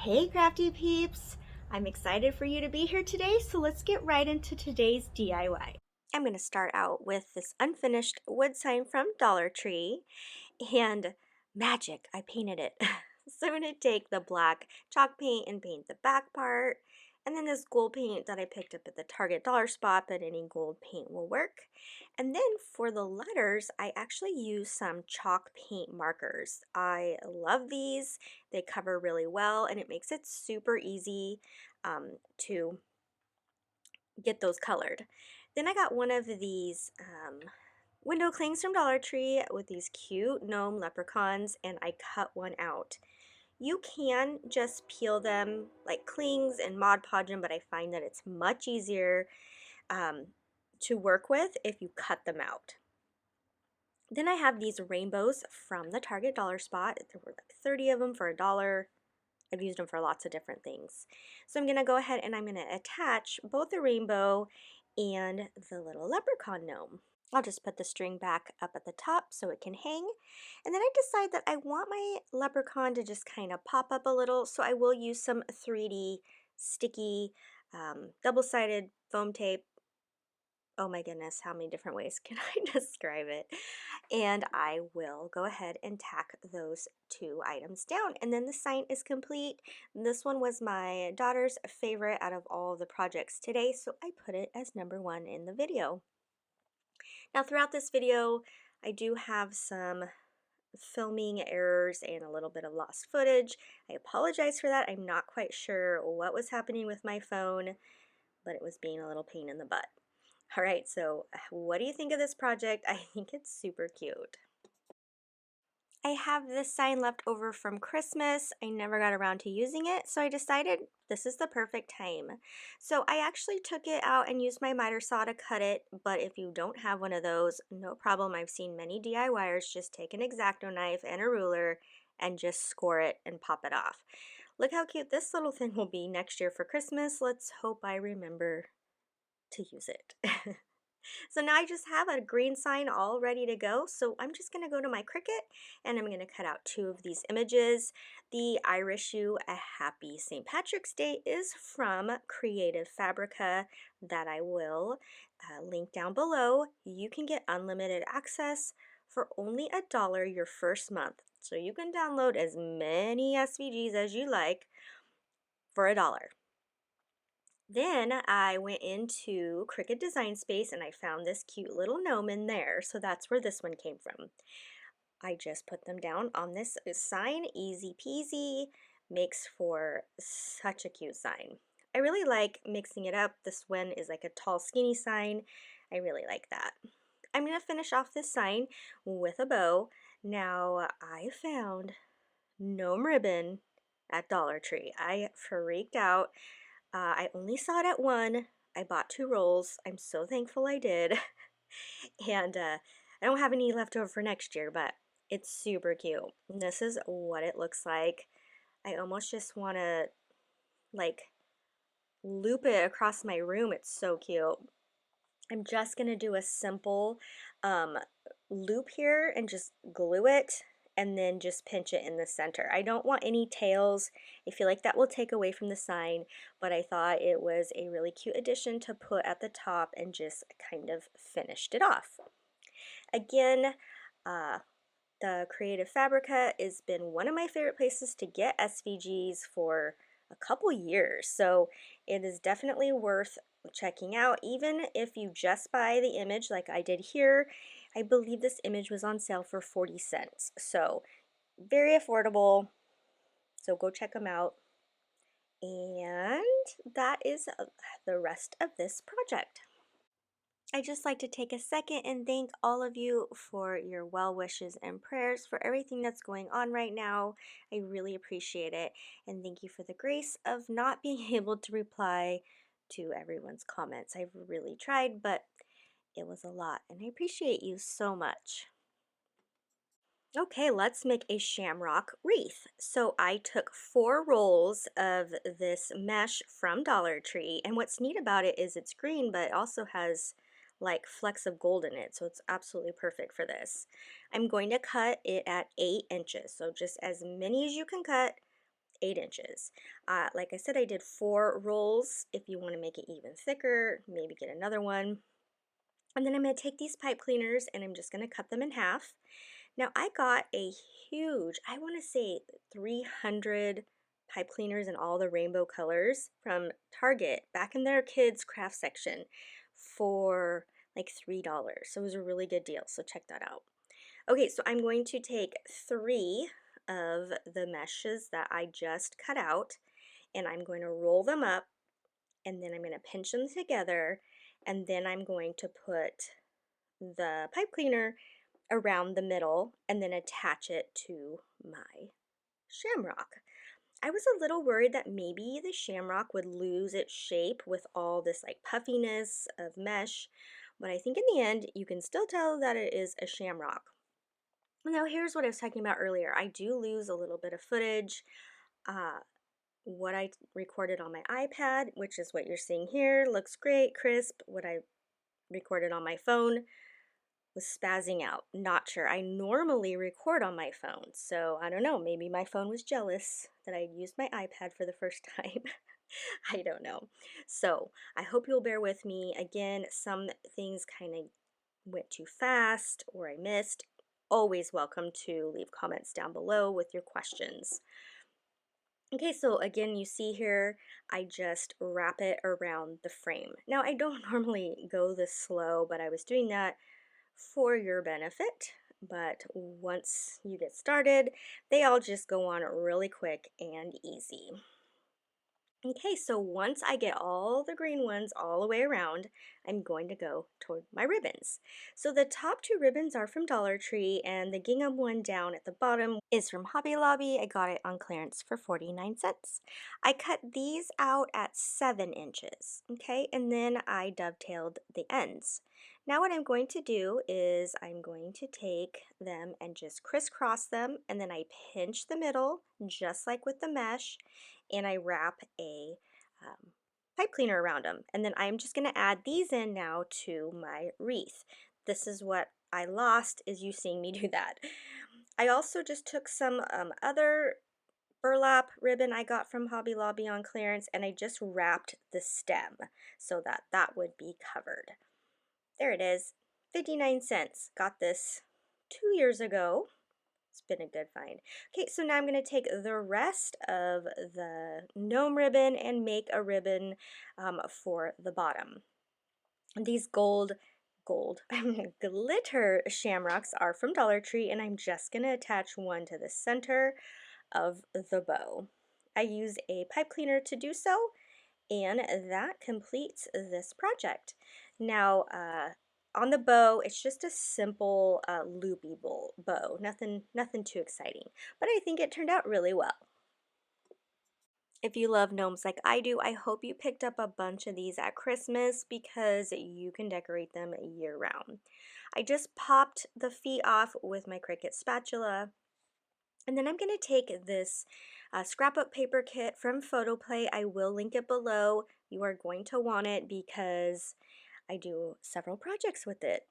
Hey Crafty Peeps! I'm excited for you to be here today, so let's get right into today's DIY. I'm going to start out with this unfinished wood sign from Dollar Tree, and magic, I painted it. So I'm going to take the black chalk paint and paint the back part, and then this gold paint that I picked up at the Target dollar spot, but any gold paint will work. And then for the letters, I actually used some chalk paint markers. I love these. They cover really well, and it makes it super easy to get those colored. Then I got one of these window clings from Dollar Tree with these cute gnome leprechauns, and I cut one out. You can just peel them like clings and Mod Podge them, but I find that it's much easier to work with if you cut them out. Then I have these rainbows from the Target dollar spot. There were like 30 of them for $1. I've used them for lots of different things. So I'm going to go ahead and I'm going to attach both the rainbow and the little leprechaun gnome. I'll just put the string back up at the top so it can hang. And then I decide that I want my leprechaun to just kind of pop up a little, so I will use some 3D sticky double-sided foam tape. Oh my goodness, how many different ways can I describe it? And I will go ahead and tack those two items down. And then the sign is complete. This one was my daughter's favorite out of all of the projects today, so I put it as #1 in the video. Now throughout this video, I do have some filming errors and a little bit of lost footage. I apologize for that. I'm not quite sure what was happening with my phone, but it was being a little pain in the butt. All right, so what do you think of this project? I think it's super cute. I have this sign left over from Christmas. I never got around to using it, so I decided this is the perfect time. So I actually took it out and used my miter saw to cut it, but if you don't have one of those, no problem. I've seen many DIYers just take an X-Acto knife and a ruler and just score it and pop it off. Look how cute this little thing will be next year for Christmas. Let's hope I remember to use it. So now I just have a green sign all ready to go. So I'm just going to go to my Cricut and I'm going to cut out 2 of these images. The I Wish You a Happy St. Patrick's Day is from Creative Fabrica that I will link down below. You can get unlimited access for only $1 your first month. So you can download as many SVGs as you like for $1. Then I went into Cricut Design Space and I found this cute little gnome in there, so that's where this one came from. I just put them down on this sign, easy peasy, makes for such a cute sign. I really like mixing it up. This one is like a tall skinny sign. I really like that. I'm going to finish off this sign with a bow. Now I found gnome ribbon at Dollar Tree. I freaked out. I only saw it at one. I bought 2 rolls. I'm so thankful I did. And I don't have any left over for next year, but it's super cute. And this is what it looks like. I almost just want to like loop it across my room. It's so cute. I'm just going to do a simple loop here and just glue it and then just pinch it in the center. I don't want any tails. I feel like that will take away from the sign, but I thought it was a really cute addition to put at the top and just kind of finished it off. Again, the Creative Fabrica has been one of my favorite places to get SVGs for a couple years, so it is definitely worth checking out. Even if you just buy the image like I did here, I believe this image was on sale for 40 cents, so very affordable, so go check them out. And that is the rest of this project. I'd just like to take a second and thank all of you for your well wishes and prayers for everything that's going on right now. I really appreciate it, and thank you for the grace of not being able to reply to everyone's comments. I've really tried, but it was a lot, and I appreciate you so much. Okay, let's make a shamrock wreath. So I took 4 rolls of this mesh from Dollar Tree, and what's neat about it is it's green, but it also has like flecks of gold in it, so it's absolutely perfect for this. I'm going to cut it at 8 inches, so just as many as you can cut, 8 inches. Like I said, I did 4 rolls. If you want to make it even thicker, maybe get another one. And then I'm going to take these pipe cleaners and I'm just going to cut them in half. Now I got a huge, I want to say 300 pipe cleaners in all the rainbow colors from Target back in their kids craft section for like $3. So it was a really good deal. So check that out. Okay, so I'm going to take 3 of the meshes that I just cut out and I'm going to roll them up and then I'm going to pinch them together and then I'm going to put the pipe cleaner around the middle and then attach it to my shamrock. I was a little worried that maybe the shamrock would lose its shape with all this like puffiness of mesh, but I think in the end you can still tell that it is a shamrock. Now here's what I was talking about earlier. I do lose a little bit of footage. What I recorded on my iPad, which is what you're seeing here, looks great, crisp. What I recorded on my phone was spazzing out. Not sure. I normally record on my phone, so I don't know. Maybe my phone was jealous that I used my iPad for the first time. I don't know. So I hope you'll bear with me. Again, some things kind of went too fast or I missed. Always welcome to leave comments down below with your questions. Okay, so again, you see here, I just wrap it around the frame. Now, I don't normally go this slow, but I was doing that for your benefit. But once you get started, they all just go on really quick and easy. Okay, so once I get all the green ones all the way around, I'm going to go toward my ribbons. So the top 2 ribbons are from Dollar Tree and the gingham one down at the bottom is from Hobby Lobby. I got it on clearance for 49 cents. I cut these out at 7 inches, okay, and then I dovetailed the ends. Now what I'm going to do is I'm going to take them and just crisscross them and then I pinch the middle just like with the mesh and I wrap a pipe cleaner around them. And then I'm just going to add these in now to my wreath. This is what I lost, is you seeing me do that. I also just took some other burlap ribbon I got from Hobby Lobby on clearance and I just wrapped the stem so that that would be covered. There it is, 59 cents. Got this 2 years ago. It's been a good find. Okay, so now I'm going to take the rest of the gnome ribbon and make a ribbon for the bottom. These gold glitter shamrocks are from Dollar Tree and I'm just going to attach one to the center of the bow. I use a pipe cleaner to do so and that completes this project. Now, on the bow, it's just a simple loopy bow, nothing too exciting, but I think it turned out really well. If you love gnomes like I do, I hope you picked up a bunch of these at Christmas because you can decorate them year round. I just popped the feet off with my Cricut spatula. And then I'm going to take this scrapbook paper kit from Photoplay. I will link it below. You are going to want it because I do several projects with it.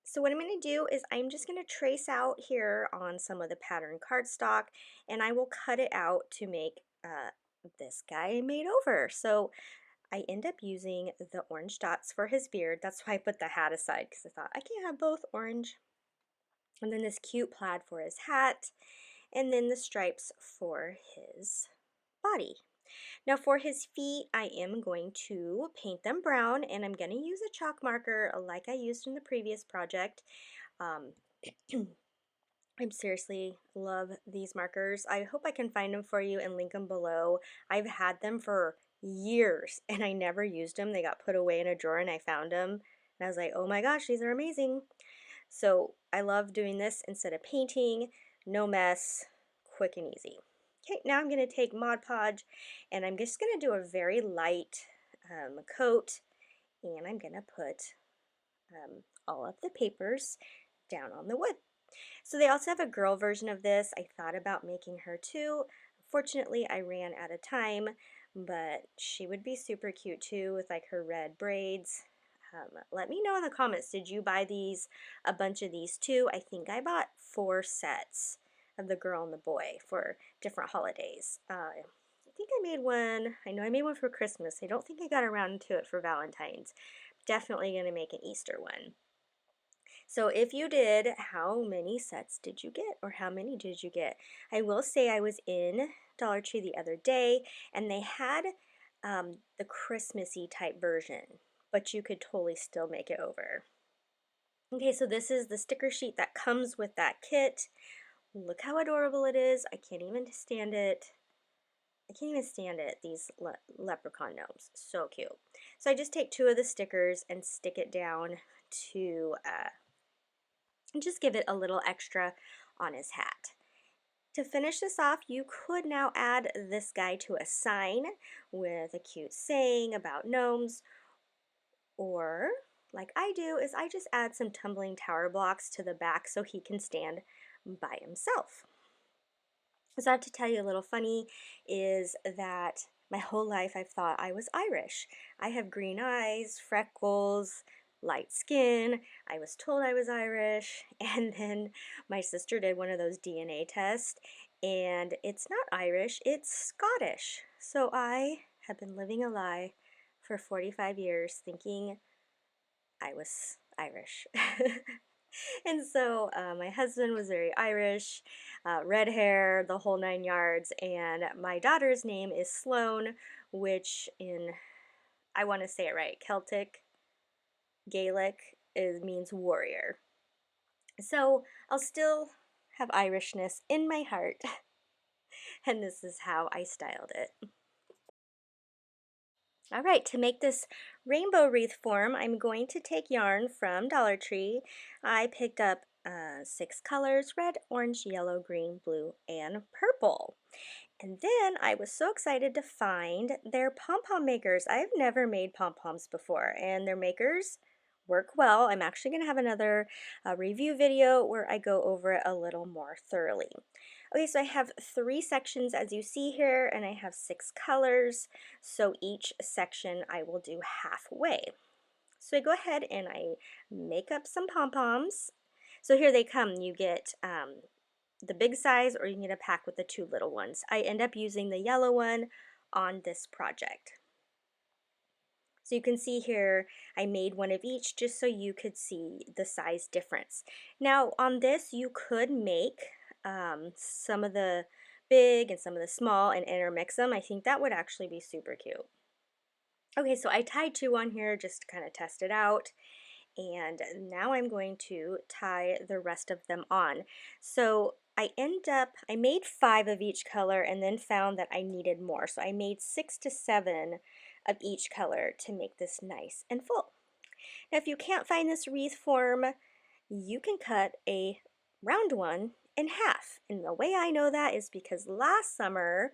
So what I'm going to do is I'm just going to trace out here on some of the pattern cardstock and I will cut it out to make this guy made over. So I end up using the orange dots for his beard. That's why I put the hat aside because I thought I can't have both orange. And then this cute plaid for his hat and then the stripes for his body. Now for his feet, I am going to paint them brown and I'm going to use a chalk marker like I used in the previous project. I seriously love these markers. I hope I can find them for you and link them below. I've had them for years and I never used them. They got put away in a drawer and I found them and I was like, oh my gosh, these are amazing. So I love doing this instead of painting. No mess, quick and easy. Okay, now I'm going to take Mod Podge and I'm just going to do a very light coat and I'm going to put all of the papers down on the wood. So they also have a girl version of this. I thought about making her too. Fortunately, I ran out of time, but she would be super cute too with like her red braids. Let me know in the comments, did you buy a bunch of these too? I think I bought 4 sets. of the girl and the boy for different holidays. I think I made one, I know I made one for Christmas. I don't think I got around to it for Valentine's. Definitely going to make an Easter one. So if you did, how many sets did you get, or how many did you get? I will say I was in Dollar Tree the other day and they had the Christmassy type version, but you could totally still make it over. Okay, so this is the sticker sheet that comes with that kit. Look how adorable it is. I can't even stand it. I can't even stand it, these leprechaun gnomes. So cute. So I just take 2 of the stickers and stick it down to just give it a little extra on his hat. To finish this off, you could now add this guy to a sign with a cute saying about gnomes, or like I do is I just add some tumbling tower blocks to the back so he can stand by himself. So I have to tell you a little funny is that my whole life I've thought I was Irish. I have green eyes, freckles, light skin. I was told I was Irish, and then my sister did one of those DNA tests, and it's not Irish, it's Scottish. So I have been living a lie for 45 years thinking I was Irish. And so my husband was very Irish, red hair, the whole 9 yards, and my daughter's name is Sloane, which in, I want to say it right, Celtic, Gaelic, means warrior. So I'll still have Irishness in my heart, and this is how I styled it. All right, to make this rainbow wreath form, I'm going to take yarn from Dollar Tree. I picked up 6 colors, red, orange, yellow, green, blue, and purple. And then I was so excited to find their pom-pom makers. I've never made pom-poms before, and their makers work well. I'm actually going to have another review video where I go over it a little more thoroughly. Okay, so I have 3 sections as you see here, and I have 6 colors, so each section I will do halfway. So I go ahead and I make up some pom-poms. So here they come. You get the big size, or you can get a pack with the 2 little ones. I end up using the yellow one on this project. So you can see here I made one of each just so you could see the size difference. Now on this you could make some of the big and some of the small and intermix them. I think that would actually be super cute. Okay, so I tied 2 on here just to kind of test it out, and now I'm going to tie the rest of them on. So I made 5 of each color and then found that I needed more. So I made 6 to 7 of each color to make this nice and full. Now if you can't find this wreath form, you can cut a round one in half. And the way I know that is because last summer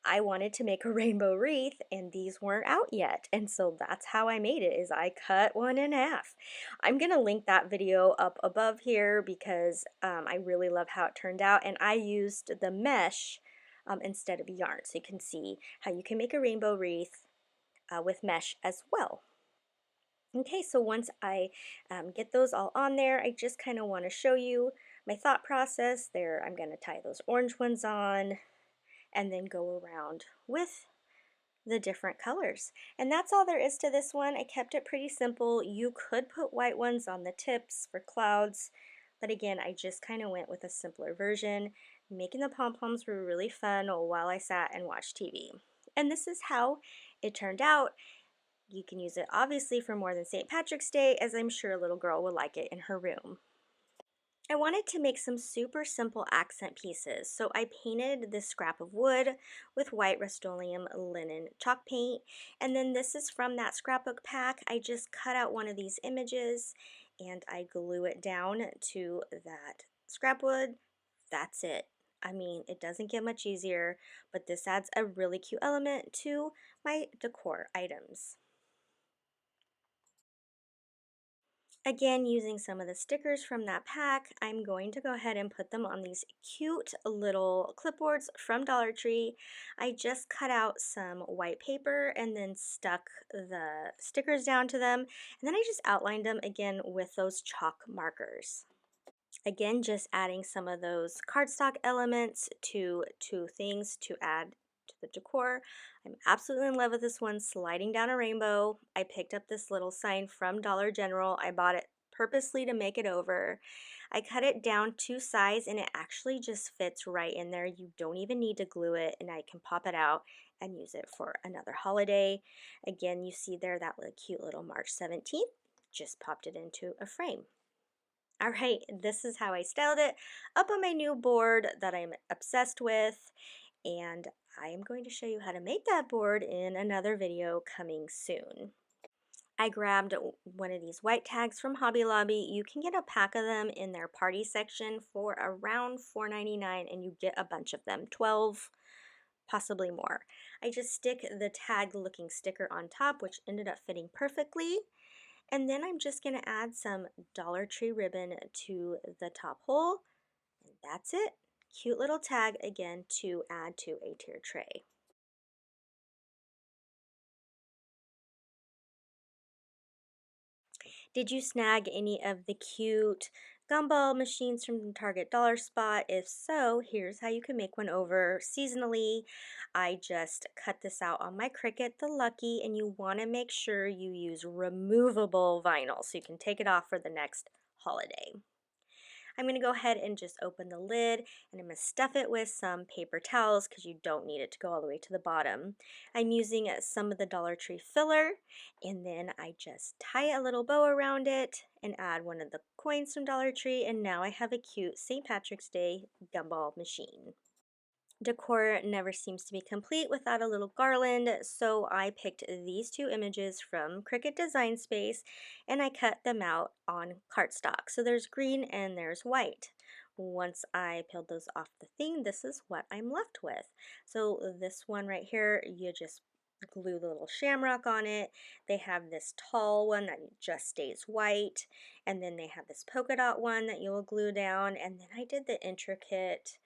I wanted to make a rainbow wreath and these weren't out yet, and so that's how I made it, is I cut one in half. I'm gonna link that video up above here because I really love how it turned out, and I used the mesh instead of yarn, so you can see how you can make a rainbow wreath with mesh as well. Okay, so once I get those all on there, I just kind of want to show you my thought process there. I'm going to tie those orange ones on and then go around with the different colors. And that's all there is to this one. I kept it pretty simple. You could put white ones on the tips for clouds, but again, I just kind of went with a simpler version. Making the pom-poms were really fun while I sat and watched TV. And this is how it turned out. You can use it obviously for more than St. Patrick's Day, as I'm sure a little girl will like it in her room. I wanted to make some super simple accent pieces, so I painted this scrap of wood with white Rust-Oleum linen chalk paint, and then this is from that scrapbook pack. I just cut out one of these images and I glue it down to that scrap wood. That's it. I mean, it doesn't get much easier, but this adds a really cute element to my decor items. Again, using some of the stickers from that pack, I'm going to go ahead and put them on these cute little clipboards from Dollar Tree. I just cut out some white paper and then stuck the stickers down to them, and then I just outlined them again with those chalk markers. Again, just adding some of those cardstock elements to things to add to the decor. I'm absolutely in love with this one, sliding down a rainbow. I picked up this little sign from Dollar General. I bought it purposely to make it over. I cut it down to size and it actually just fits right in there. You don't even need to glue it, and I can pop it out and use it for another holiday. Again, you see there that cute little March 17th. Just popped it into a frame. All right, this is how I styled it up on my new board that I'm obsessed with, and I am going to show you how to make that board in another video coming soon. I grabbed one of these white tags from Hobby Lobby. You can get a pack of them in their party section for around $4.99, and you get a bunch of them, 12, possibly more. I just stick the tag looking sticker on top, which ended up fitting perfectly. And then I'm just going to add some Dollar Tree ribbon to the top hole. And that's it. Cute little tag again to add to a tier tray. Did you snag any of the cute gumball machines from Target Dollar Spot? If so, here's how you can make one over seasonally. I just cut this out on my Cricut the Lucky, and you want to make sure you use removable vinyl so you can take it off for the next holiday. I'm going to go ahead and just open the lid, and I'm going to stuff it with some paper towels because you don't need it to go all the way to the bottom. I'm using some of the Dollar Tree filler, and then I just tie a little bow around it and add one of the coins from Dollar Tree, and now I have a cute St. Patrick's Day gumball machine. Decor never seems to be complete without a little garland, so I picked these two images from Cricut Design Space and I cut them out on cardstock. So there's green and there's white. Once I peeled those off the thing, this is what I'm left with. So this one right here, you just glue the little shamrock on it. They have this tall one that just stays white, and then they have this polka dot one that you will glue down, and then I did the intricate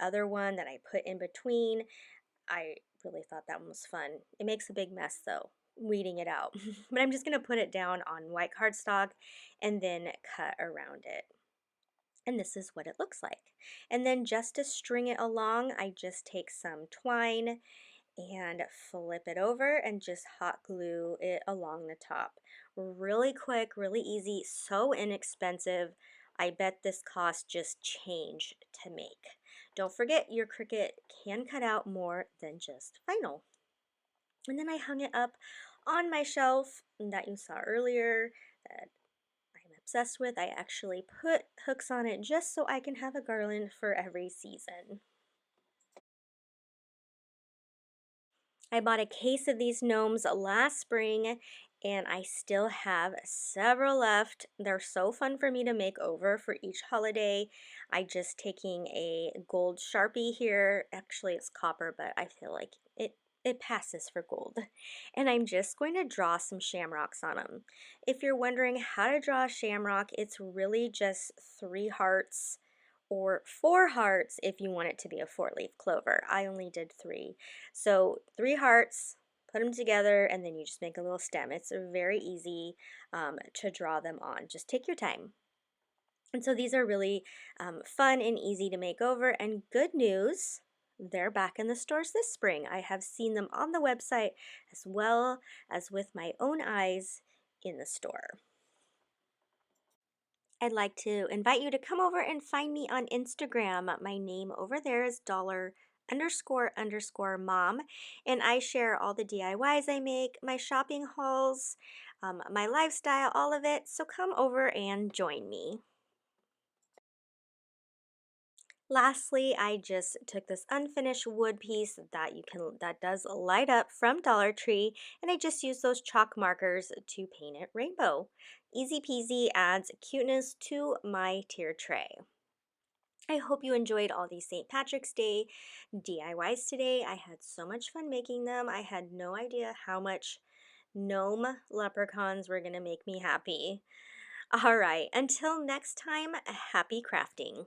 other one that I put in between. I really thought that one was fun. It makes a big mess though, weeding it out. But I'm just going to put it down on white cardstock and then cut around it. And this is what it looks like. And then just to string it along, I just take some twine and flip it over and just hot glue it along the top. Really quick, really easy, so inexpensive. I bet this cost just change to make. Don't forget your Cricut can cut out more than just vinyl. And then I hung it up on my shelf that you saw earlier that I'm obsessed with. I actually put hooks on it just so I can have a garland for every season. I bought a case of these gnomes last spring and I still have several left. They're so fun for me to make over for each holiday. I just taking a gold Sharpie here. Actually it's copper, but I feel like it passes for gold. And I'm just going to draw some shamrocks on them. If you're wondering how to draw a shamrock, it's really just 3 hearts or 4 hearts if you want it to be a 4-leaf clover. I only did 3. So 3 hearts, put them together, and then you just make a little stem. It's very easy to draw them on. Just take your time. And so these are really fun and easy to make over. And good news, they're back in the stores this spring. I have seen them on the website as well as with my own eyes in the store. I'd like to invite you to come over and find me on Instagram. My name over there is $__mom, and I share all the DIYs I make, my shopping hauls, my lifestyle, all of it. So come over and join me. Lastly, I just took this unfinished wood piece that does light up from Dollar Tree, and I just used those chalk markers to paint it rainbow. Easy peasy, adds cuteness to my tier tray. I hope you enjoyed all these St. Patrick's Day DIYs today. I had so much fun making them. I had no idea how much gnome leprechauns were going to make me happy. All right, until next time, happy crafting.